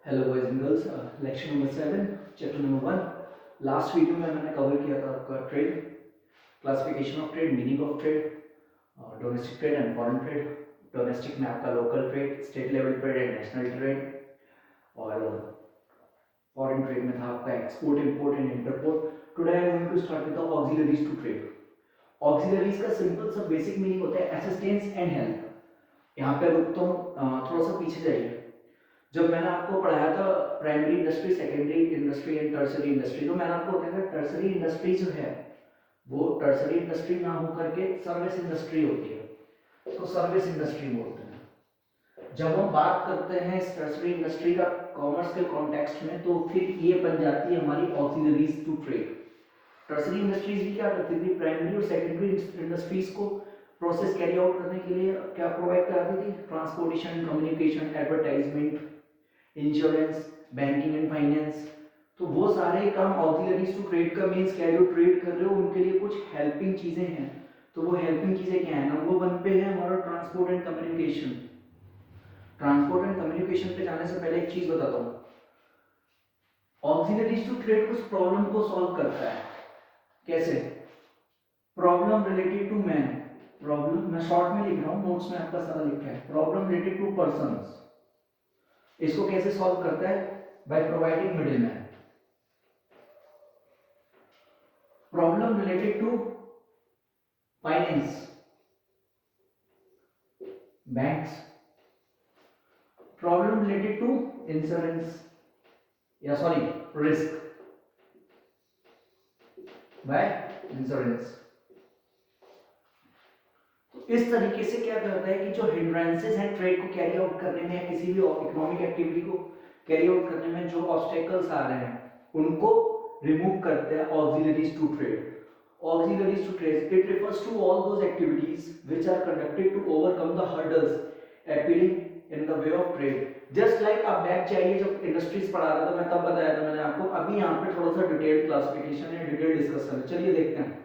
Hello boys and girls, lecture number 7 chapter number 1। Last video में मैंने cover किया था आपका trade, classification of trade, meaning of trade, domestic trade and foreign trade. Domestic में आपका local trade, state level trade and national trade, और foreign trade में था आपका export, import and interport. Today I am going to start with the auxiliaries to trade. Auxiliaries का simple सा basic meaning होता है असिस्टेंस एंड हेल्प। यहाँ पे रुकता हूँ, थोड़ा सा पीछे जाइए। जब मैंने आपको पढ़ाया था primary industry, secondary industry and tertiary industry, तो मैंने आपको बताया था टर्सरी इंडस्ट्री जो है वो टर्सरी इंडस्ट्री ना हो करके सर्विस इंडस्ट्री होती है, तो सर्विस इंडस्ट्री बोलते हैं। जब हम बात करते हैं इस टर्सरी इंडस्ट्री का कॉमर्स के कॉन्टेक्स्ट में, तो फिर ये बन जाती है हमारी auxiliaries to trade. Tertiary industries भी क्या करती थी, प्राइमरी और सेकेंडरी इंडस्ट्रीज को प्रोसेस कैरी आउट करने के लिए क्या प्रोवाइड कराती थी, transportation, communication, advertisement, insurance, banking and finance. तो वो सारे काम ऑक्सिलरीज टू ट्रेड का मींस क्या, जो ट्रेड कर रहे हो उनके लिए कुछ हेल्पिंग चीजें हैं। तो वो हेल्पिंग चीजें क्या है, नंबर 1 पे है हमारा transport and communication. Transport and communication पे जाने से पहले एक चीज बताता हूँ, ऑक्सिलरीज टू ट्रेड कुछ प्रॉब्लम को सॉल्व करता है। कैसे? Problem related to man, problem मैं शॉर्ट में लिख रहा हूँ, नोट्स में आपका सारा लिखा है। प्रॉब्लम रिलेटेड टू पर्सन्स, इसको कैसे सॉल्व करता है, by providing middleman. Problem related to finance, banks. Problem related to insurance, या सॉरी रिस्क, बाय इंश्योरेंस। तो इस तरीके से क्या करता है कि जो हिंड्रेंसेस हैं ट्रेड को कैरी आउट करने में, किसी भी इकोनॉमिक एक्टिविटी को कैरी आउट करने में जो ऑब्स्टेकल्स आ रहे हैं उनको रिमूव करते हैं auxiliaries to trade. Auxiliaries to trade, it refers to all those activities which are conducted to overcome the hurdles appearing in the way of trade. Just like आप back चाहिए, जब इंडस्ट्रीज पढ़ा रहा था मैं तब बताया था मैंने आपको। अभी यहाँ पे थोड़ा सा डिटेल क्लासिफिकेशन है, डिटेल डिस्कशन है, चलिए देखते हैं।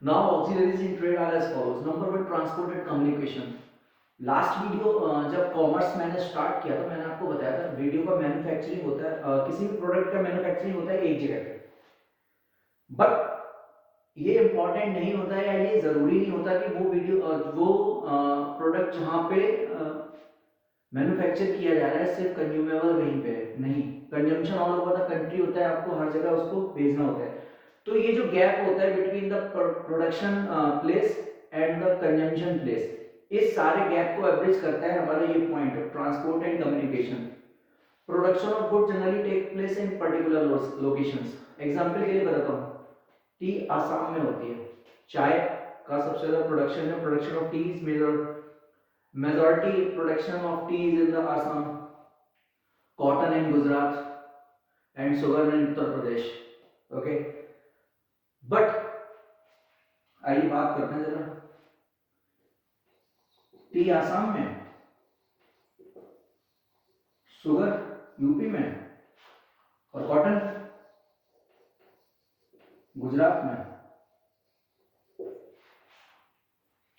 Now auxiliaries in trade are as follows. Number 1, transport and communication. Last video जब कॉमर्स मैंने स्टार्ट किया तो मैंने आपको बताया था वीडियो का मैन्युफैक्चरिंग होता है, किसी भी प्रोडक्ट का मैन्युफैक्चरिंग होता है एक जगह पे, बट ये इंपॉर्टेंट नहीं होता है या ये जरूरी नहीं होता कि वो प्रोडक्ट जहां पे मैन्युफैक्चर किया जा रहा है सिर्फ कंज्यूमेबल वहीं पे नहीं, consumption all over the country होता है, आपको हर जगह उसको भेजना होता है। तो ये जो गैप होता है between the production place and the consumption place, इस सारे गैप को एवरेज करता है हमारा ये point, transport and communication. Production of good generally take place in particular locations. Example के लिए बताता हूँ, टी आसाम में होती है, चाय का सबसे ज्यादा प्रोडक्शन है, production of T is majority production of T is in the Assam, cotton in Gujarat and sugar in Uttar Pradesh. Okay, but आइए बात करते हैं जरा, टी आसाम में, शुगर यूपी में और कॉटन गुजरात में।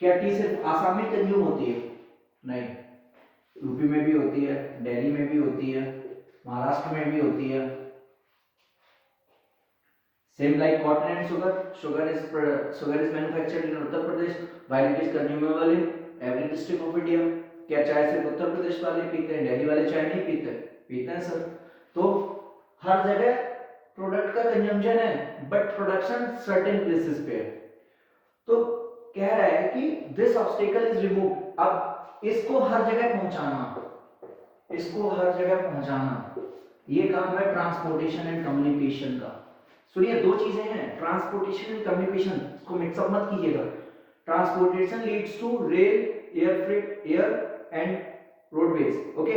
क्या टी सिर्फ आसाम में कंज्यूम होती है? नहीं, यूपी में भी होती है, दिल्ली में भी होती है, महाराष्ट्र में भी होती है। Same like cotton and sugar is manufactured in Uttar Pradesh while it is consumable in every district of India. क्या चाय सिर्फ उत्तर प्रदेश वाले पीते हैं, दिल्ली वाले चाय नहीं पीते? पीते हैं सर। तो हर जगह प्रोडक्ट का कंजम्पशन है बट प्रोडक्शन सर्टेन प्लेसेस पे है। तो कह रहा है कि दिस ऑब्स्टेकल इज रिमूव। अब इसको हर जगह पहुंचाना, इसको हर जगह पहुंचाना, ये काम है ट्रांसपोर्टेशन एंड कम्युनिकेशन का। सुनिए, दो चीजें हैं, ट्रांसपोर्टेशन एंड कम्युनिकेशन, इसको मिक्सअप मत कीजिएगा। Transportation leads to rail, air freight, air and roadways, okay,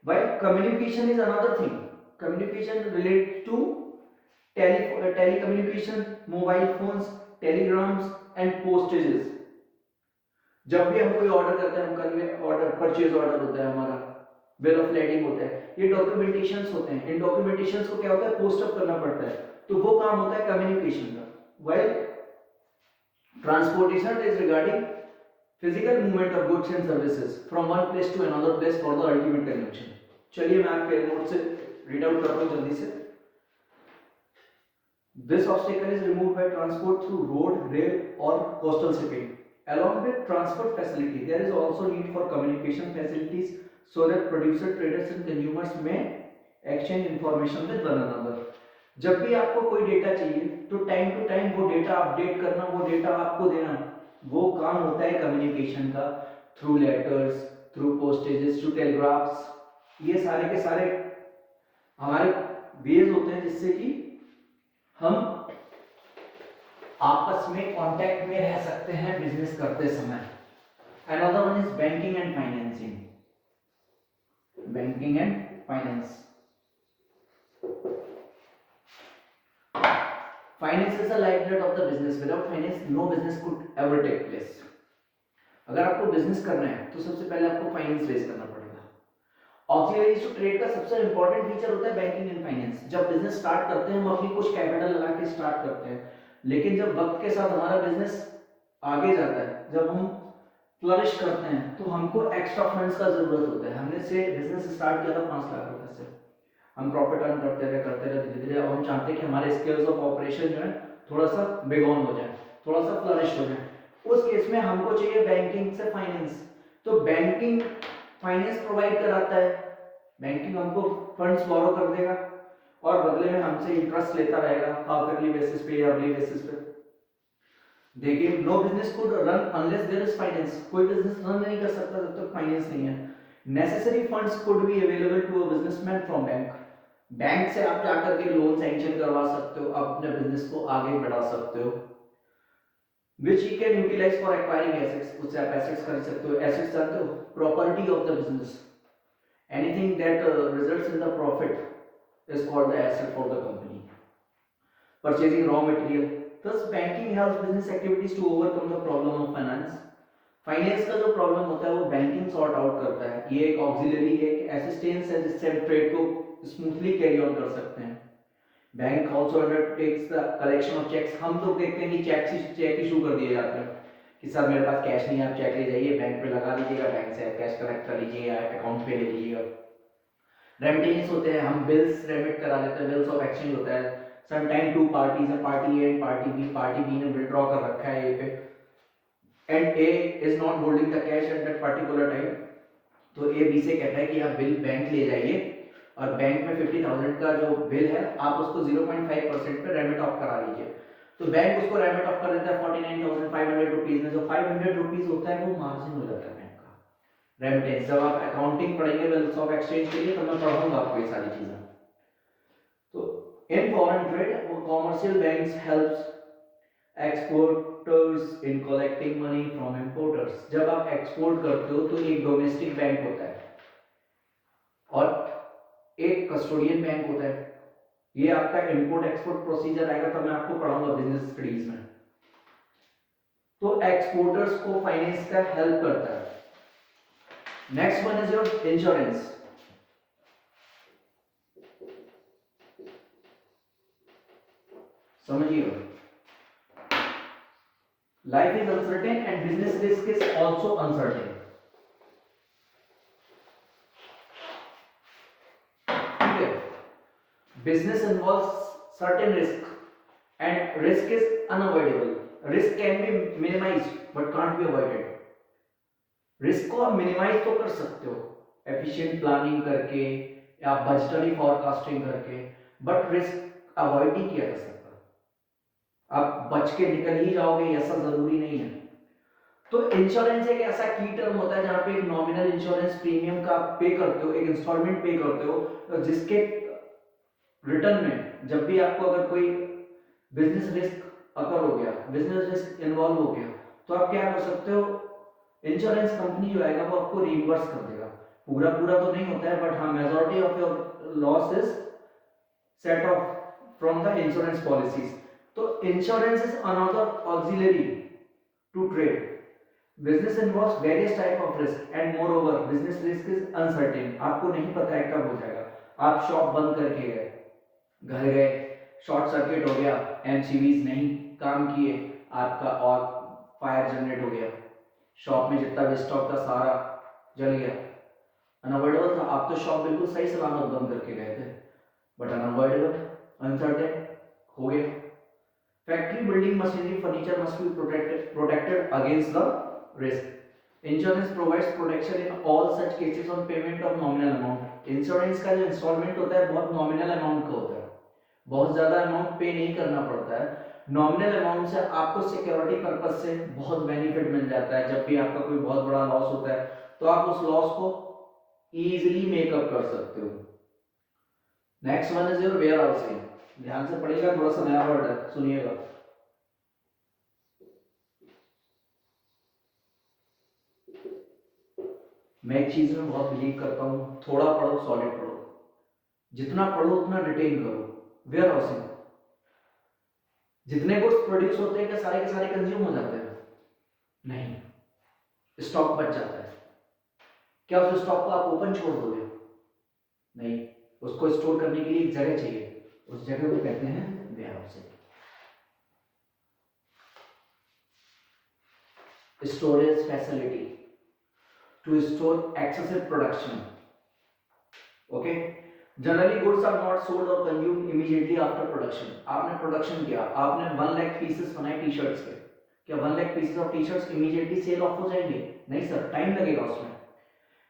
while communication is another thing. Communication relate to telecommunication, mobile phones, telegrams and postages. जब भी हम कोई ऑर्डर करते हैं, हम कन्वे ऑर्डर, परचेज ऑर्डर होता है हमारा, बिल ऑफ लेडिंग होता है, ये डॉक्यूमेंटेशंस होते हैं। इन डॉक्यूमेंटेशंस को क्या होता है, पोस्ट अप करना पड़ता है, तो वो काम होता है कम्युनिकेशन का। While transportation is regarding physical movement of goods and services from one place to another place for the ultimate consumption. चलिए मैं आपके नोट से रीड आउट करता हूँ जल्दी से। This obstacle is removed by transport through road, rail or coastal shipping. Along with transport facility, there is also need for communication facilities so that producer, traders and consumers may exchange information with one another. जब भी आपको कोई data चाहिए तो time to time वो data update करना, वो data आपको देना, वो काम होता है कम्युनिकेशन का, through letters, through postages, through telegraphs. ये सारे के सारे हमारे वेज होते हैं जिससे कि हम आपस में कांटेक्ट में रह सकते हैं बिजनेस करते समय। Another one is banking and financing. Banking and finance. Finance is the lifeblood of the business. Without finance, no business could ever take place. अगर आपको बिजनेस करना है तो सबसे पहले आपको फाइनेंस रेज करना पड़ेगा। ऑक्सिलरीज टू ट्रेड का सबसे इंपॉर्टेंट फीचर होता है बैंकिंग एंड फाइनेंस। जब बिजनेस स्टार्ट करते हैं हम अपनी कुछ कैपिटल लगा के स्टार्ट करते हैं, लेकिन जब वक्त के साथ हमारा बिजनेस आगे जाता है, जब हम फ्लरिश करते हैं तो हमको एक्स्ट्रा फंड्स का जरूरत होता है। हमने से बिजनेस स्टार्ट किया था 5 लाख रुपए से, हम प्रॉफिट अर्न करते रहे धीरे धीरे। अब हम चाहते हैं कि हमारे स्किल्स ऑफ ऑपरेशन जो है थोड़ा सा बिग ऑन हो जाए, थोड़ा सा फ्लरिश हो जाए। उस केस में हमको चाहिए बैंकिंग से फाइनेंस। तो बैंकिंग फाइनेंस प्रोवाइड कराता है, बैंकिंग हमको फंड्स बोरो कर देगा और बदले में हमसे इंटरेस्ट लेता रहेगा, हाफ ईयरली बेसिस पे या ईयरली बेसिस पे। देखिए no business could run unless there is finance. कोई बिजनेस रन नहीं कर सकता जब तक फाइनेंस नहीं है। Necessary funds could be available to a businessman from bank. Bank से आप जाकर के लोन सैंक्शन करवा सकते हो, अपने बिजनेस को आगे बढ़ा सकते हो। which he can utilize for acquiring assets. उससे आप एसेट्स खरीद सकते हो। एसेट्स जानते हो, property of the business. Anything that results in the profit is called the asset for the company. Purchasing raw material. Thus, banking helps business activities to overcome the problem of finance. Finance का जो problem होता है वो banking sort out करता है। ये एक auxiliary, एक असिस्टेंस है जिससे हम ट्रेड को स्मूथली कैरी ऑन कर सकते हैं। Bank also undertakes the collection of cheques. हम लोग देखते हैं कि चेक इशू कर दिए जाते हैं कि सर मेरे पास कैश नहीं है, आप चेक ले जाइए, बैंक पे लगा दीजिएगा, बैंक से कैश कलेक्ट कर लीजिएगा, अकाउंट पे ले लीजिएगा। रेमिटेंस होते हैं, हम बिल्स रेमिट करा लेते हैं, बिल्स ऑफ एक्सचेंज होता है। सम टाइम टू पार्टीज है, party A and party B. Party B ने विड्रॉ कर रखा है ए पे and A is not holding the cash at that particular time, तो ए बी से कहता है कि आप बिल बैंक ले जाइए और बैंक में 50,000 का जो बिल है आप उसको 0.5% पे रेमिट ऑफ करा लीजिए। तो बैंक उसको रेमिट ऑफ कर देता है 49,500 रुपीज में। जो 500 रुपीज होता है वो मार्जिन हो जाता है बैंक का रेमिटेंस। जब आप अकाउंटिंग पढ़ेंगे बिल्स ऑफ एक्सचेंज के लिए तो मैं पढ़ाऊंगा आपको ये सारी चीजें। तो in foreign trade commercial banks helps exporters in collecting money from importers. जब आप एक्सपोर्ट करते हो तो एक डोमेस्टिक बैंक होता है और एक कस्टोडियन बैंक होता है। ये आपका इंपोर्ट एक्सपोर्ट प्रोसीजर आएगा तो मैं आपको पढ़ाऊंगा बिजनेस स्टडीज में। तो एक्सपोर्टर्स को फाइनेंस का हेल्प करता है। Next one is your insurance. समझिए, life is uncertain and business risk is also uncertain. Business involves certain risk and risk is unavoidable. Risk can be minimized but can't be avoided. Risk को आप minimise तो कर सकते हो efficient planning करके या budgetary forecasting करके, but risk avoid नहीं किया जा सकता। आप बच के निकल ही जाओगे ऐसा जरूरी नहीं है। तो इंश्योरेंस एक ऐसा की टर्म होता है जहां पे एक नॉमिनल इंश्योरेंस प्रीमियम का पे करते हो, एक इंस्टॉलमेंट पे करते हो, जिसके रिटर्न में जब भी आपको अगर कोई बिजनेस रिस्क अकर हो गया, बिजनेस रिस्क इन्वॉल्व हो गया, तो आप क्या कर सकते हो, इंश्योरेंस कंपनी जो आएगा वो आपको रीइंबर्स कर देगा। पूरा पूरा तो नहीं होता है, बट हाँ majority of your loss is set off from the insurance policies. तो insurance is another auxiliary to trade. Business involves various type of risk and moreover business risk is uncertain. आपको नहीं पता है कब हो जाएगा। आप शॉप बंद करके गए, घर गए, शॉर्ट सर्किट हो गया, एमसीवीज नहीं काम किए आपका और फायर जनरेट हो गया, शॉप में जितना भी स्टॉक था सारा जल गया, अनअवॉइडेबल था, आप तो शॉप बिल्कुल सही सलामत बंद करके गए थे, बट अनअवॉइडेबल, अनसर्टेन हो गया। Factory, building, machinery, furniture must be protected against the risk. Insurance provides protection in all such cases on payment of nominal amount. Insurance का जो इंस्टॉलमेंट होता है बहुत नॉमिनल अमाउंट का होता है, बहुत ज्यादा अमाउंट पे नहीं करना पड़ता है। नॉमिनल अमाउंट से आपको सिक्योरिटी पर्पज से बहुत बेनिफिट मिल जाता है। जब भी आपका कोई बहुत बड़ा लॉस होता है तो आप उस लॉस को इजीली मेकअप कर सकते हो। Next one is your warehousing. ध्यान से पढ़िएगा, थोड़ा सा नया वर्ड है, सुनिएगा। मैं एक चीज में बहुत बिलीव करता हूँ, थोड़ा पढ़ो सॉलिड पढ़ो, जितना पढ़ो उतना रिटेन करो। वेयर हाउसिंग, जितने गुड्स प्रोड्यूस होते हैं क्या सारे के सारे कंज्यूम हो जाते हैं? नहीं, स्टॉक बच जाता है। क्या उस स्टॉक को आप ओपन छोड़ दोगे? नहीं, उसको स्टोर करने के लिए एक जगह चाहिए, उस जगह को कहते हैं warehousing. Storage facility to store excessive production. Okay, generally goods are not sold और कंज्यूम्ड इमीडिएटली आफ्टर प्रोडक्शन। आपने प्रोडक्शन किया, आपने 1 लाख पीसेस बनाए टी शर्ट्स के, क्या 1 lakh pieces of T shirts immediately sell off हो जाएंगे? नहीं सर, टाइम लगेगा उसमें।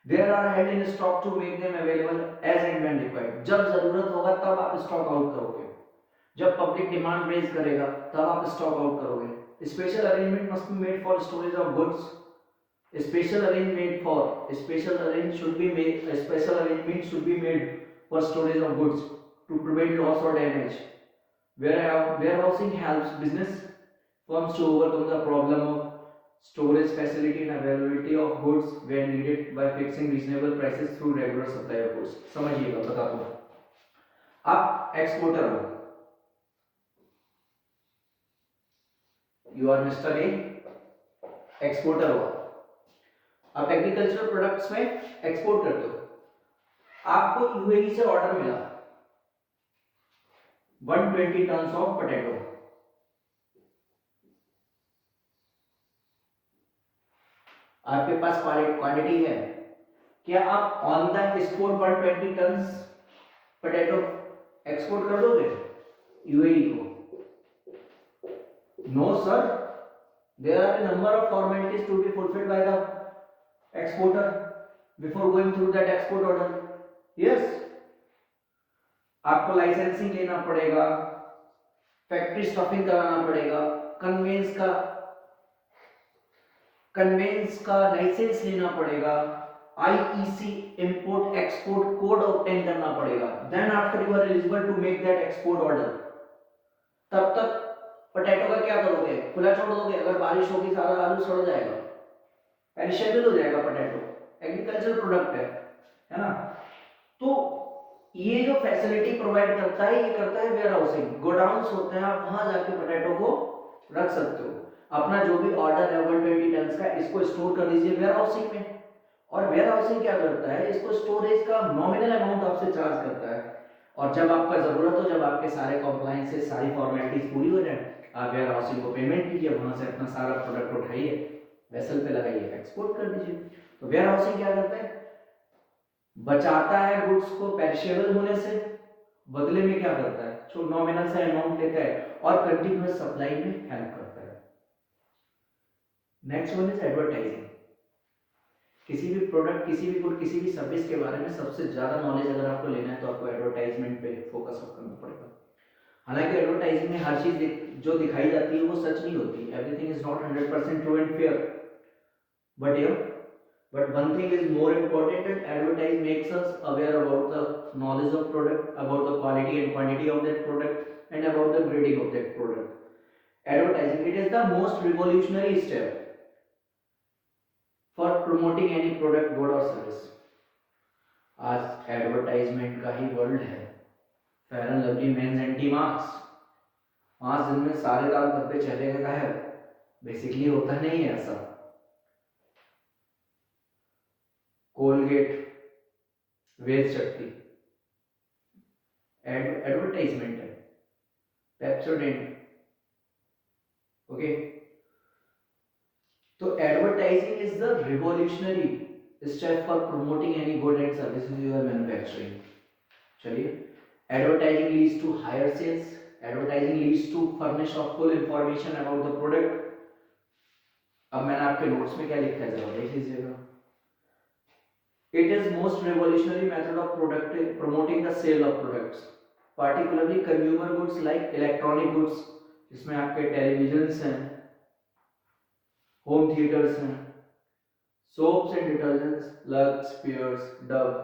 There are held in stock to make them available as and when required. जब जरूरत होगा तब आप स्टॉक आउट करोगे, जब पब्लिक डिमांड रेज करेगा तब आप स्टॉक आउट करोगे। Special arrangement must be made for storage of goods. Special arrangement should be made for storage of goods to prevent loss or damage. Warehousing helps business firms to overcome the problem of storage facility and availability of goods when needed by fixing reasonable prices through regular supply of goods. समझिएगा, बता दो, आप exporter हो, you are mister A, exporter हो, आप agricultural products में export करते हो। आपको यूएई से ऑर्डर मिला 120 टन ऑफ पोटैटो, आपके पास क्वांटिटी है, क्या आप on the spot 120 ton potato export कर दोगे यूएई को? No sir, there are a number of formalities to be fulfilled by the exporter before going through that export order. Yes, आपको licensing लेना पड़ेगा, फैक्ट्री स्टफिंग कराना पड़ेगा, convince का licence लेना पड़ेगा, IEC import export code obtain करना पड़ेगा, then after you are eligible to make that export order. तब तक पोटैटो का क्या करोगे? खुला छोड़ दोगे? अगर बारिश होगी सारा आलू सड़ जाएगा, पेरिशेबल हो जाएगा। पोटैटो एग्रीकल्चर प्रोडक्ट है ना? तो ये जो फैसिलिटी प्रोवाइड करता है, ये करता है वेयर हाउसिंग। गोडाउन्स होते हैं, आप वहां जाके पोटैटो को रख सकते हो। अपना जो भी ऑर्डर है 120 टन का, इसको स्टोर कर दीजिए वेयर हाउसिंग में। और वेयर हाउसिंग क्या करता है? इसको स्टोरेज का नॉमिनल अमाउंट आपसे चार्ज करता है, और जब आपका जरूरत हो, जब आपके सारे कॉम्प्लायंस से सारी फॉर्मेलिटीज पूरी हो जाए, आप वेयर हाउसिंग को पेमेंट कीजिए, वहां से अपना सारा प्रोडक्ट उठाइए, वेसल पे लगाइए, एक्सपोर्ट कर दीजिए। तो वेयर हाउसिंग क्या करता है? बचाता है गुड्स को पेरिशेबल होने से, बदले में क्या करता है? जो नॉमिनल से अमाउंट लेता है और कंटिन्यूअस सप्लाई में हेल्प करता है। Next one is advertising. किसी भी प्रोडक्ट, किसी भी गुड, किसी भी सर्विस के बारे में सबसे ज्यादा नॉलेज अगर आपको लेना है तो आपको एडवर्टाइजमेंट पे फोकस करना पड़ेगा। हालांकि एडवर्टाइजिंग में हर चीज जो दिखाई जाती है वो सच नहीं होती, everything is not 100% true and fair, but one thing is more important, that advertise makes us aware about the knowledge of product, about the quality and quantity of that product, and about the grading of that product. Advertising, it is the most revolutionary step for promoting any product, good or service. आज advertisement का ही world है। Fair and lovely men's anti marks 5 दिन में सारे दाग धब्बे चले गए गायब, बेसिकली होता नहीं है ऐसा। कोलगेट, वेज शक्ति, एडवर्टाइजमेंट है। Pepsodent, okay. तो advertising is the revolutionary step for promoting any good and services you are manufacturing. चलिए, advertising leads to higher sales. Advertising leads to furnish of full information about the product. अब मैंने आपके notes में क्या लिखा है जरा देख लीजिएगा. It is most revolutionary method of product promoting the sale of products, particularly consumer goods like electronic goods, जिसमें आपके टेलीविजन्स हैं, होम थिएटर्स हैं, soaps and detergents, Lux, Pears, Dove,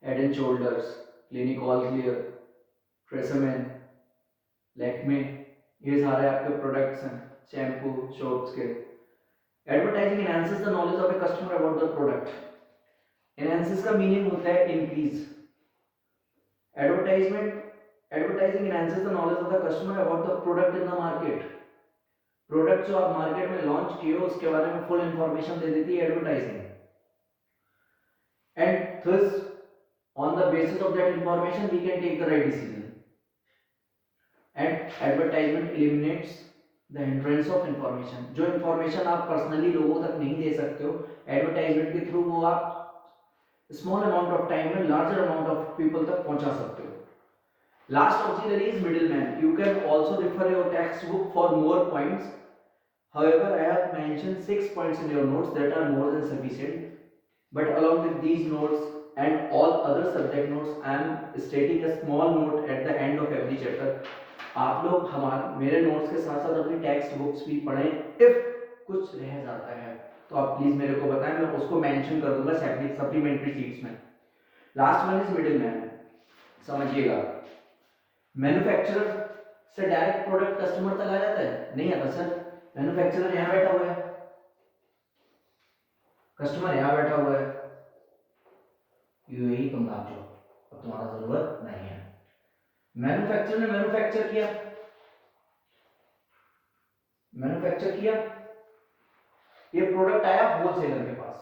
Head and Shoulders, Clinique All Clear, Tresemme, Lakme, ये सारे आपके products हैं, shampoo, soaps के. Advertising enhances the knowledge of a customer about the product. Enhances का meaning होता है increase. Advertising enhances the knowledge of the customer about the product in the market. Product जो आप मार्केट में launch किए हो उसके बारे में फुल इंफॉर्मेशन दे देती है advertising. And thus on the basis of that information we can take the right decision. And advertisement eliminates the hindrance of information. जो information आप पर्सनली लोगों तक नहीं दे सकते हो, एडवर्टाइजमेंट के थ्रू वो आप स्मॉल अमाउंट ऑफ टाइम में लार्जर अमाउंट ऑफ पीपल तक पहुंचा सकते हो. Last auxiliary is middleman. You can also refer your text book for more points. However, I have mentioned 6 points in your notes that are more than sufficient. But along with these notes and all other subject notes, I am stating a small note at the end of every chapter. आप लोग हमारे मेरे notes के साथ साथ अपनी text books भी पढ़ें. इफ कुछ रह जाता है तो आप प्लीज मेरे को बताएं, मैं उसको मेंशन कर दूंगा सप्लीमेंट्री शीट्स में. Last one is middleman. समझिएगा, मैन्युफैक्चरर से डायरेक्ट प्रोडक्ट कस्टमर तक आ जाता है? नहीं आता सर. मैन्युफैक्चरर यहाँ बैठा हुआ है, कस्टमर यहाँ बैठा हुआ है. यूएई तुम काम जो अब तुम्हारा जरूरत नहीं है. मैन्युफैक्चरर ने मैन्युफैक्चर किया, ये प्रोडक्ट आया होलसेलर के पास.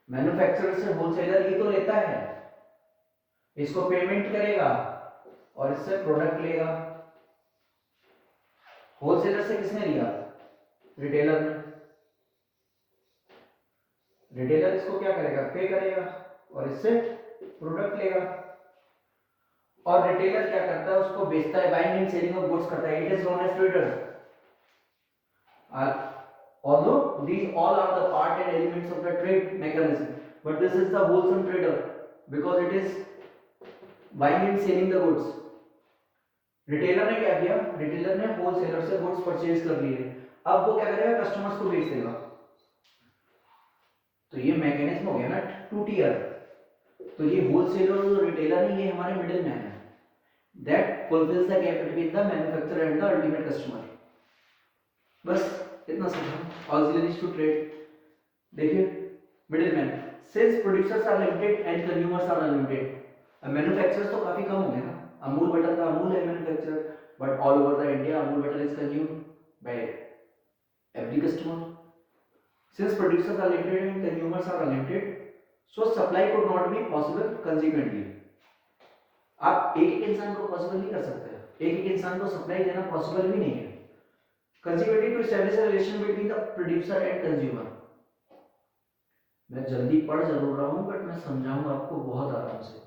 मैन्युफैक्चरर से होलसेलर ही तो लेता है, इसको पेमेंट करेगा और इससे प्रोडक्ट लेगा. होलसेलर से किसने लिया? रिटेलर ने. रिटेलर इसको क्या करेगा? पे करेगा और इससे प्रोडक्ट लेगा. और रिटेलर क्या करता है? उसको बेचता है, buying and selling of goods करता है. It is known as trader. Although these all are the part and elements of the trade mechanism, but this is the wholesale trader because it is buying and selling the goods. Retailer ने क्या किया? Retailer ने wholesaler से goods purchase कर लिए. अब वो क्या करेगा? कस्टमर्स को बेच देगा. तो ये मैकेनिज्म हो गया ना टू टियर. तो ये होलसेलर और रिटेलर है, ये हमारे मिडिल मैन है. That fulfills the gap between the manufacturer and the ultimate customer. बस इतना समझो. Auxiliaries to trade. देखिए, middle man. Since producers are limited and consumers are unlimited. अब मैन्युफैक्चरर्स तो काफी कम हो गए ना. अमूल बटर का अमूल है manufacturer, but all over the India Amul butter is consumed by every customer. Since producers are limited and consumers are unlimited, so supply could not be possible. Consequently, आप एक इंसान को पॉसिबल नहीं कर सकते, एक इंसान को सप्लाई देना पॉसिबल भी नहीं है. Consequently, to establish a relation between the producer and consumer. मैं जल्दी पढ़ जरूर रहा हूँ, बट मैं समझाऊंगा आपको बहुत आराम से.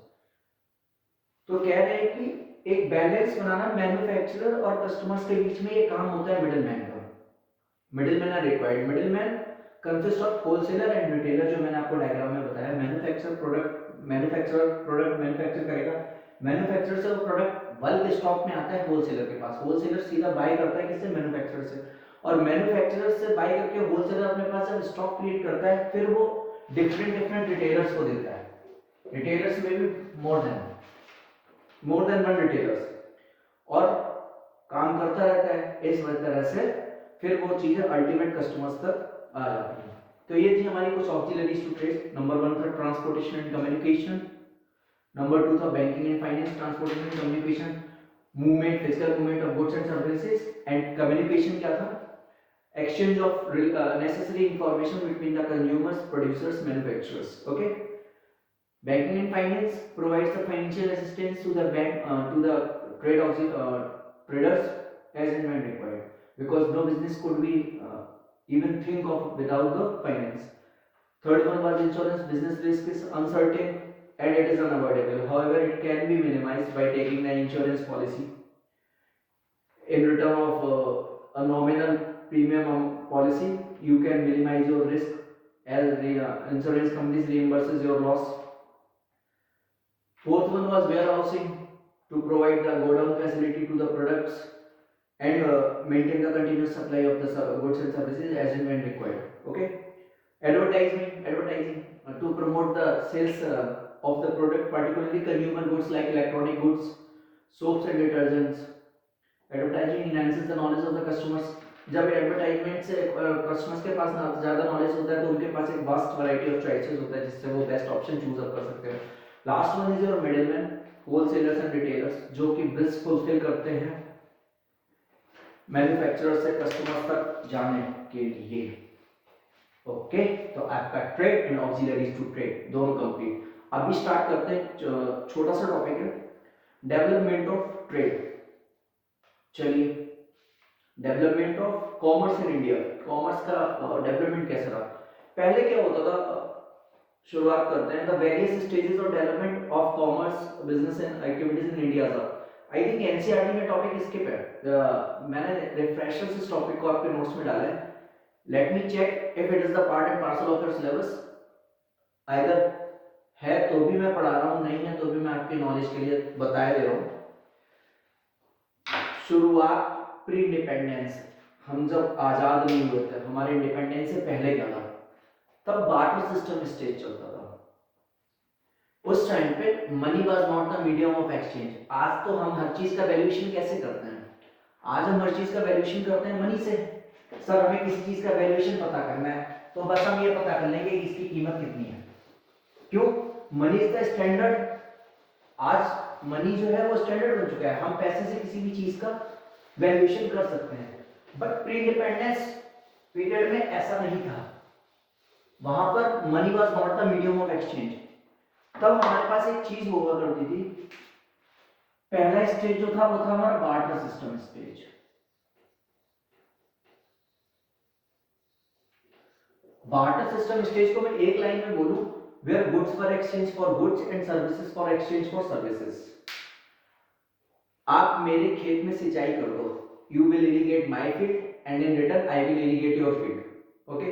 तो कह रहे हैं कि एक बैलेंस बनाना मैन्युफैक्चरर और कस्टमर्स के बीच में ये काम होता है मिडिलमैन का. Middleman are required. Middleman consist of wholesaler and retailer, जो मैंने आपको डायग्राम में बताया. मैन्युफैक्चरर प्रोडक्ट मैन्युफैक्चर करेगा. मैन्युफैक्चरर से वो प्रोडक्ट बल्क स्टॉक में आता है होलसेलर के पास. होलसेलर सीधा बाय करता है किससे? मैन्युफैक्चरर से. और मैन्युफैक्चरर से बाय करके होलसेलर अपने पास जब स्टॉक क्रिएट करता है, फिर वो डिफरेंट रिटेलर्स को देता है. रिटेलर्स में भी मोर देन वन रिटेलर्स, और काम करता रहता है. इस तरह से फिर वो चीजें अल्टीमेट कस्टमर्स तक आ जाती है. तो ये थी हमारी कुछ ऑक्सिलरीज टू ट्रेड. नंबर 1 था ट्रांसपोर्टेशन एंड कम्युनिकेशन. नंबर 2 था banking and finance. Transportation and communication, movement, physical movement of goods and services. And communication क्या था? Exchange of necessary information between the consumers, producers, manufacturers. Okay. Banking and finance provides the financial assistance to the bank to the traders as and when required, because no business could be even think of without the finance. Third one was insurance. Business risk is uncertain and it is unavoidable. However, it can be minimized by taking an insurance policy. In return of a nominal premium policy, you can minimize your risk as the insurance companies reimburses your loss. Fourth one was warehousing, to provide the godown facility to the products and maintain the continuous supply of the goods and services as and when required. Okay. Advertising to promote the sales of the product, particularly consumer goods like electronic goods, soaps and detergents. Advertising enhances the knowledge of the customers. जब advertisement से customers के पास ज़्यादा knowledge होता है तो उनके पास एक vast variety of choices होता है जिससे वो बेस्ट ऑप्शन चूज अप कर सकते हैं. Last one is your middleman, wholesalers and retailers, जो कि बिल्स फुलफिल करते हैं मैन्युफैक्चरर से कस्टमर्स तक जाने के लिए. ओके, तो आपका trade and auxiliaries to trade दोनों कंप्लीट. अभी स्टार्ट करते हैं, छोटा सा टॉपिक है डेवलपमेंट ऑफ ट्रेड. चलिए, development of commerce in India. Commerce का डेवलपमेंट कैसा रहा? पहले क्या होता था, शुरुआत करते हैं the various stages of development of commerce business and activities in India. I think NCERT में टॉपिक स्किप है. मैंने रिफ्रेशर इस टॉपिक को आपके नोट्स में डाला है. Let me check if it is the part and parcel of your syllabus. अगर है तो भी मैं पढ़ा रहा हूं, नहीं है तो भी मैं आपके नॉलेज के लिए बताया दे रहा हूं. शुरुआत प्री इंडिपेंडेंस, हम जब आजाद नहीं हुए थे, हमारे इंडिपेंडेंस से पहले क्या था, तब बार्टर सिस्टम स्टेज चलता था. उस टाइम पे money was not the medium of exchange. आज तो हम हर चीज का वैल्यूएशन कैसे करते हैं? आज हम हर चीज का वैल्यूएशन करते हैं मनी से. सर हमें किसी चीज का वैल्यूएशन पता करना है तो बस हम ये पता कर लेंगे कि इसकी कीमत कितनी है. क्यों? Money is the standard. आज मनी जो है वो स्टैंडर्ड बन चुका है. हम पैसे से किसी भी चीज का वैल्यूएशन कर सकते हैं. बट प्री इंडिपेंडेंस पीरियड में ऐसा नहीं था. वहां पर money was not the medium of exchange. तब हमारे पास एक चीज हुआ करती थी. पहला स्टेज जो था वो था हमारा barter system stage. Barter system stage को मैं एक लाइन में बोलूं, where goods for exchange for goods and services for exchange for services. आप मेरे खेत में सिंचाई कर दो, you will irrigate my field and in return I will irrigate your field. Okay,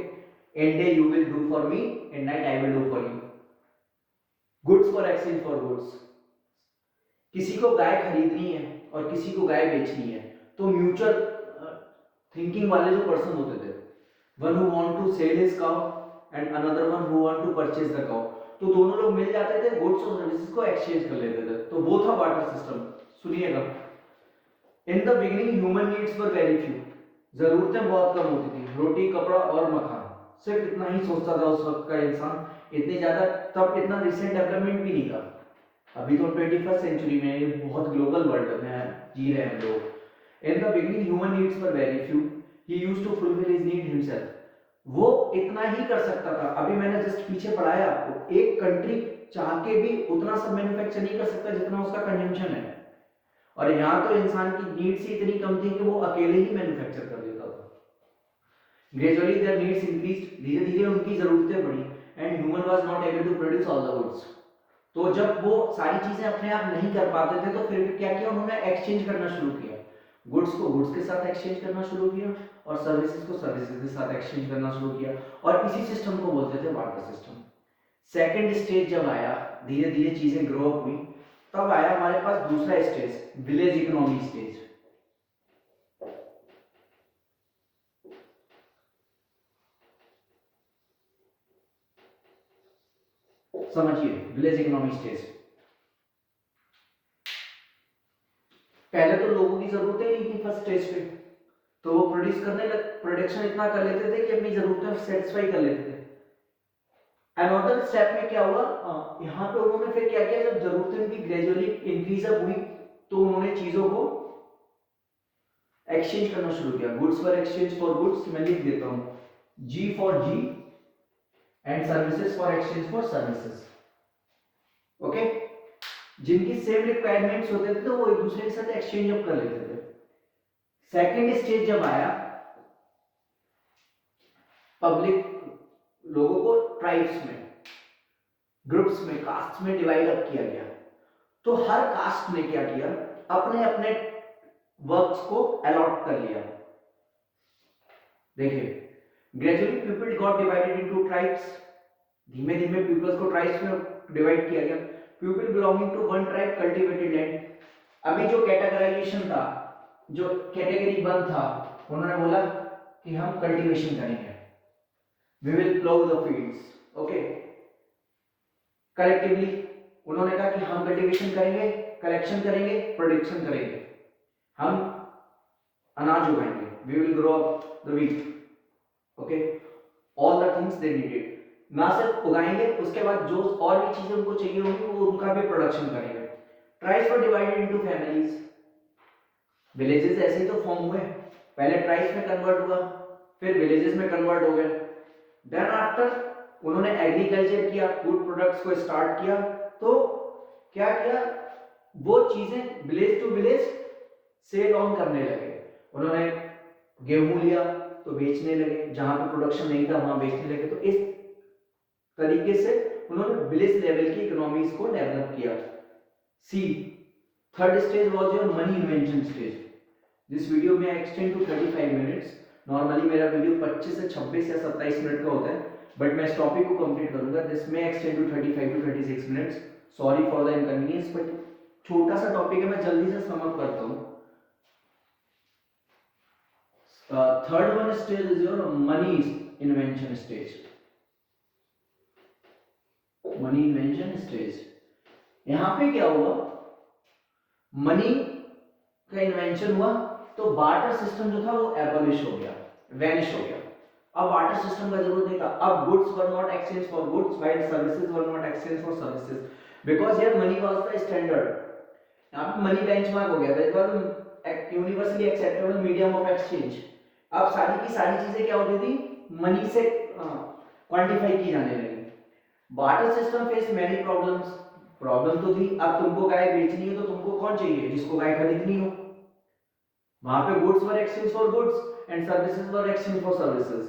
in day you will do for me, in night I will do for you. Goods for exchange for goods. किसी को गाय खरीदनी है और किसी को गाय बेचनी है, तो म्यूचुअल थिंकिंग वाले जो पर्सन होते थे, one who want to sell his cow and another one who want to purchase the cow, तो दोनों लोग मिल जाते थे, गुड्स और सर्विसेज को एक्सचेंज कर लेते थे. तो वो था बार्टर सिस्टम. सुनिएगा, इन the beginning human needs were very few. जरूरतें बहुत कम होती थी, रोटी कपड़ा और मकान, सिर्फ इतना ही सोचता था उस वक्त का इंसान. इतनी ज्यादा, तब इतना रिसेंट डेवलपमेंट भी नहीं था. अभी तो 21st सेंचुरी में बहुत ग्लोबल वर्ल्ड में जी रहे हैं लोग. In the beginning human needs were very few, he used to fulfil his need himself. वो इतना ही कर सकता था. अभी मैंने जस्ट पीछे पढ़ाया आपको, एक कंट्री चाह के भी उतना सब मैन्युफैक्चर नहीं कर सकता जितना उसका कंजम्पशन है. और यहाँ तो इंसान की नीड्स ही इतनी कम थी कि वो अकेले ही मैन्युफैक्चर कर देता था. ग्रेजुअली देयर नीड्स इंक्रीज्ड, धीरे धीरे उनकी जरूरतें बढ़ी and human was not able to produce all the goods. तो जब वो सारी चीजें अपने आप नहीं कर पाते थे तो फिर क्या किया उन्होंने? एक्सचेंज करना शुरू किया. गुड्स को गुड्स के साथ एक्सचेंज करना शुरू किया और सर्विसेज को सर्विसेज के साथ एक्सचेंज करना शुरू किया. और इसी सिस्टम को बोलते थे बार्टर सिस्टम. सेकेंड स्टेज जब आया, धीरे धीरे चीजें ग्रो अप हुई, तब आया हमारे पास दूसरा स्टेज, विलेज इकोनॉमी स्टेज. समझिए, विलेज इकोनॉमी स्टेज. पहले तो लोगों की जरूरतें नहीं थी फर्स्ट स्टेज पे, तो वो प्रोडक्शन इतना कर लेते थे कि अपनी जरूरतें सेटिस्फाई कर लेते थे. अनदर स्टेप में क्या हुआ, यहाँ पे उन्होंने फिर क्या किया, जब जरूरतें उनकी ग्रेजुअली इंक्रीज अप हुई तो उन्होंने चीजों को एक्सचेंज करना शुरू किया. Goods for exchange for goods मैं लिख देता हूं, G for G and services for exchange for services. Okay, जिनकी सेम रिक्वायरमेंट्स होते थे तो वो एक दूसरे के साथ एक्सचेंज अप कर लेते थे. सेकेंड स्टेज जब आया पब्लिक लोगों को ट्राइब्स में, ग्रुप्स में, कास्ट में डिवाइड अप किया गया। तो हर कास्ट ने क्या किया, अपने अपने वर्क्स को अलॉट कर लिया। देखिए, gradually people got divided into tribes, धीमे धीमे पीपल्स को ट्राइब्स में डिवाइड किया गया। People belonging to one tribe cultivated land. अभी जो कैटेगराइजेशन था, जो कैटेगरी 1 था, उन्होंने बोला कि हम कल्टीवेशन करेंगे, we will plough the fields, okay. Collectively उन्होंने कहा कि हम कल्टीवेशन करेंगे, कलेक्शन करेंगे, प्रोडक्शन करेंगे, हम अनाज उगाएंगे, we will grow up the wheat, okay. All the things they needed, ना सिर्फ उगाएंगे, उसके बाद जो और भी चीजें उनको चाहिए होंगी वो उनका भी प्रोडक्शन करेंगे। Tribes were divided into families, villages ऐसे ही तो फॉर्म हुए, पहले ट्राइब्स में कन्वर्ट हुआ, फिर विलेजेस में कन्वर्ट हो गए। देन आफ्टर उन्होंने एग्रीकल्चर किया, फूड प्रोडक्ट्स को स्टार्ट किया, तो क्या किया, वो चीजें village to village sell on करने लगे। उन्होंने गेहूं लिया तो बेचने लगे, जहां पे प्रोडक्शन नहीं था वहां बेचने लगे। तो इस तरीके से उन्होंने विलेज लेवल की इकोनॉमीज को डेवलप किया। See third stage was your money invention stage. This video में एक्सटेंड टू 35 मिनट्स। नॉर्मली मेरा वीडियो 25 से 26 या 27 मिनट का होता है, बट मैं इस टॉपिक को कंप्लीट करूंगा। दिस में extend to 35 to 36 minutes. Sorry for the inconvenience, but छोटा सा टॉपिक है, मैं जल्दी से सम अप करता हूं। Third one stage is your money invention stage. Money invention stage, यहां पे क्या हुआ, मनी का इन्वेंशन हुआ तो बार्टर सिस्टम जो था वो एबॉलिश हो गया, वैनिश हो गया। अब बार्टर सिस्टम का जरूरत नहीं था। अब goods were not exchange for goods while services were not exchange for services, because here money was the standard. यहां पे मनी बेंचमार्क हो गया था, it was universally acceptable medium of exchange. अब सारी की सारी चीजें क्या होती थी, मनी से क्वांटिफाई की जाने लगी। Barter system face many problems, problem तो थी। अब तुमको गाय बेचनी है तो तुमको कौन चाहिए, जिसको गाय खरीदनी हो। वहां पे goods were exchange for goods and services were exchange for services.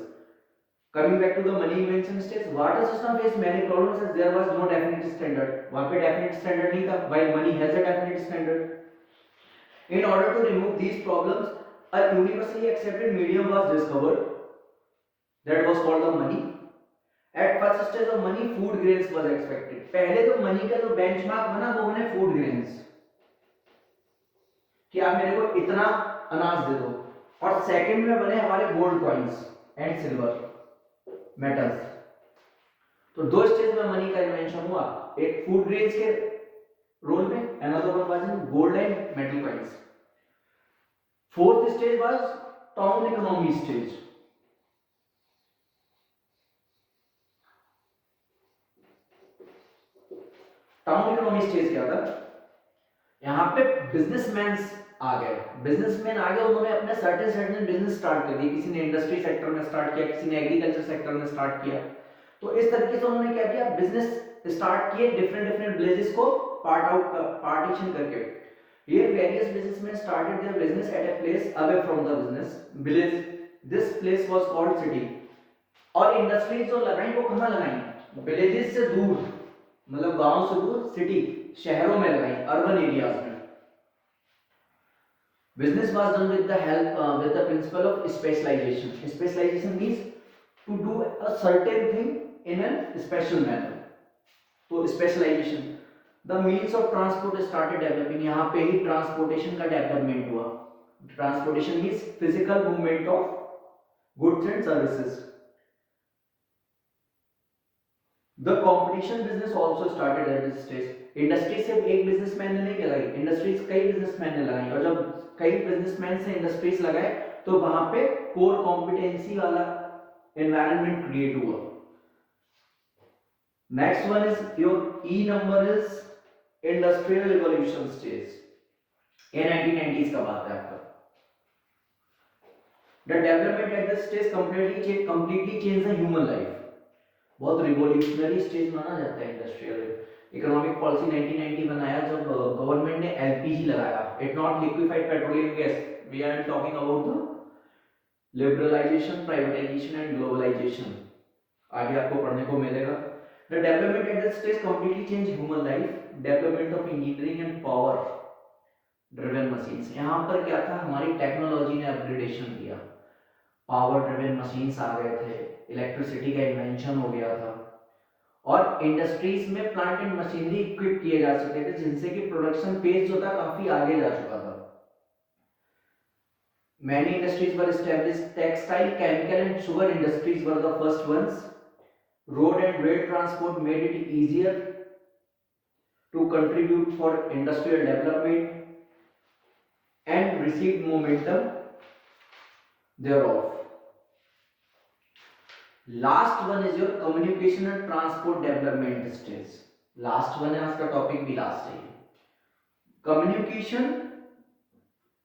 Coming back to the money invention stage, barter system face many problems as there was no definite standard. वहां पे डेफिनेट स्टैंडर्ड नहीं था, while money has a definite standard. In order to remove these problems, a universally accepted medium was discovered, that was called the money. At first stage of money, food grains was expected. पहले तो money का जो benchmark बना वो बने food grains, कि आप मेरे को इतना अनाज दे दो। और सेकंड में बने हमारे gold coins and silver metals. तो दो स्टेज में मनी का इन्वेंशन हुआ, एक फूड ग्रेन्स के रोल में, another one was in gold and metal coins. Fourth stage was town economy stage. Town economy stage क्या था, यहाँ पे बिजनेसमैन आ गए। बिजनेसमैन आ गए, उन्होंने अपने सर्टेन बिजनेस स्टार्ट कर दिए। किसी ने इंडस्ट्री सेक्टर में स्टार्ट किया, किसी ने एग्रीकल्चर सेक्टर में स्टार्ट किया। तो इस तरीके से उन्होंने क्या किया, बिजनेस स्टार्ट किए, डिफरेंट विलेजेस को पार्टीशन करके। Here various businessmen started their business at a place away from the business village. This place was called city. और इंडस्ट्रीज जो लगाई वो कहाँ लगाई, विलेजेस से दूर, मतलब गांव से दूर, सिटी शहरों में लगाई, अर्बन एरियाज में। Business was done with the help with the principle of specialization. Specialization means to do a certain thing in a special manner. तो specialization, the means of transport started developing. यहाँ पे ही transportation का development हुआ। Transportation means physical movement of goods and services. The competition business also started at this stage. Industry से एक businessman ने नहीं लगाई, इंडस्ट्रीज कई बिजनेसमैन ने लगाई। और जब कई बिजनेसमैन से इंडस्ट्रीज लगाए तो वहां पे कोर कॉम्पिटेंसी वाला एनवायरनमेंट क्रिएट हुआ। Next one is your E number is industrial revolution stage. ये 1990s का बात है आपका। The development at this stage completely change the human life. बहुत रिवॉल्यूशनरी स्टेज माना जाता है इंडस्ट्रियल इकोनॉमिक पॉलिसी। 1990 बनाया जब गवर्नमेंट ने एलपीजी लगाया, it not liquefied petroleum gas, we are talking about the liberalisation, privatisation and globalisation आगे आपको पढ़ने को मिलेगा। The development at this stage completely change human life, development of engineering and power driven machines. यहाँ पर क्या था, हमारी टेक्नोलॉजी ने अपग्रेडेशन किया, पावर ड्रिवन मशीन्स आ गए थे, इलेक्ट्रिसिटी का इन्वेंशन हो गया था, और इंडस्ट्रीज में प्लांट एंड मशीनरी इक्विप किए जा चुके थे, जिनसे कि प्रोडक्शन पेस जो था काफी आगे जा चुका था। Many industries were established. Textile, chemical and sugar industries were the first ones. Road and rail transport made it easier to contribute for industrial development and received momentum thereof. Last one is your communication and transport development stage. Last one है, आपका topic भी last है, communication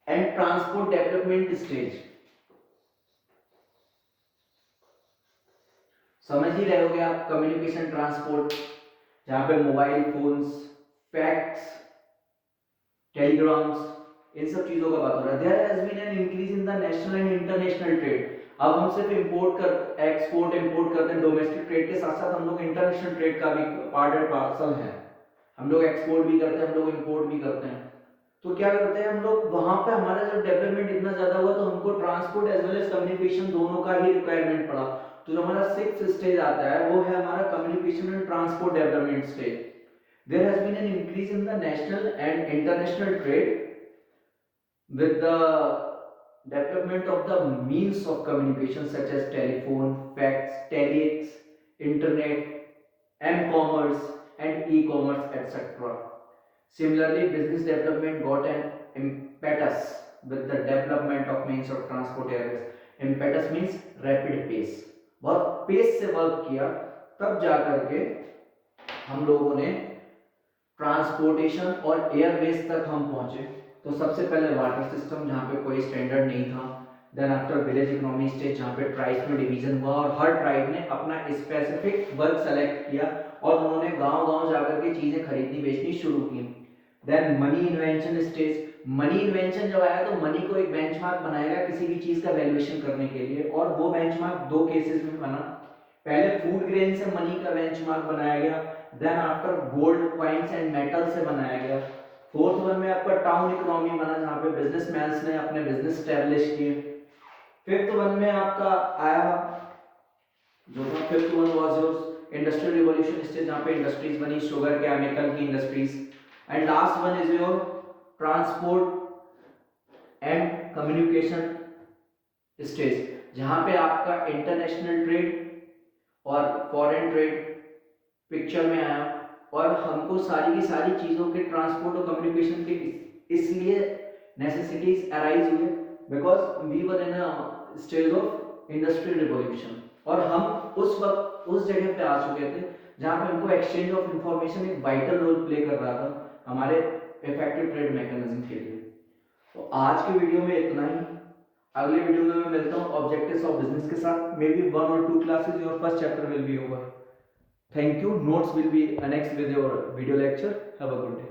and transport development stage. समझ ही रहे होगे आप, communication transport, जहां पे मोबाइल फोन्स, फैक्स, टेलीग्राम्स, इन सब चीजों का बात हो रहा है। There has been an increase in the national and international trade. अब हम सिर्फ एक्सपोर्ट इंपोर्ट करते हैं, डोमेस्टिक ट्रेड के साथ साथ हम लोग इंटरनेशनल ट्रेड का भी पार्ट एंड पार्सल है। हम लोग एक्सपोर्ट भी करते हैं, हम लोग इंपोर्ट भी करते हैं। तो क्या करते हैं हम लोग, वहां पे हमारा जब डेवलपमेंट इतना ज्यादा हुआ तो हमको transport as well as communication दोनों का ही रिक्वायरमेंट पड़ा। तो जो हमारा 6th स्टेज आता है वो है हमारा communication and transport development stage. There has been an increase in the national and international trade with the development of the means of communication such as telephone, fax, telex, internet, m-commerce and e-commerce, etc. Similarly, business development got an impetus with the development of means of transport airways. Impetus means rapid pace. बहुत pace से work किया, तब जाकर के हम लोगों ने transportation और एयरवेज तक हम पहुंचे। तो सबसे पहले वाटर सिस्टम, जहाँ पे कोई स्टैंडर्ड नहीं था। Then after village economy stage, जहाँ पे ट्राइब्स में डिवीजन हुआ और हर ट्राइब ने अपना स्पेसिफिक वर्क सेलेक्ट किया और उन्होंने गांव-गांव जाकर के चीजें खरीदनी बेचनी शुरू की। Then money invention stage, money invention जब आया तो मनी को एक बेंचमार्क बनाएगा किसी भी चीज का वैल्यूएशन करने के लिए, और वो बेंचमार्क दो केसेस में बना। पहले फूड ग्रेन से मनी का बेंचमार्क बनाया गया, then after gold coins and metal से बनाया गया। फोर्थ वन में आपका टाउन इकोनॉमी बना, जहाँ पे बिजनेसमैन ने अपने बिजनेस स्टैब्लिश किए। फिफ्थ वन में आपका आया जो था, fifth one was your industrial revolution stage, जहाँ पे इंडस्ट्रीज बनी, शुगर, केमिकल की industries. And last one is your transport and communication stage, जहाँ पे आपका इंटरनेशनल ट्रेड और फॉरेन ट्रेड पिक्चर में आया, और हमको सारी की सारी चीजों के ट्रांसपोर्ट और कम्युनिकेशन के इसलिए नेसेसिटीज अराइज हुए because we were in a stage of industrial revolution, और हम उस वक्त उस जगह पे आ चुके थे जहाँ पे हमको एक्सचेंज ऑफ इंफॉर्मेशन एक वाइटल रोल प्ले कर रहा था हमारे इफेक्टिव ट्रेड मैकेनिज्म के लिए। तो आज के वीडियो में इतना ही। अगले वीडियो में मैं मिलता हूँ ऑब्जेक्टिव्स ऑफ बिजनेस के साथ। May be 1 or 2 classes your first chapter will be over. Thank you. Notes will be annexed with your video lecture. Have a good day.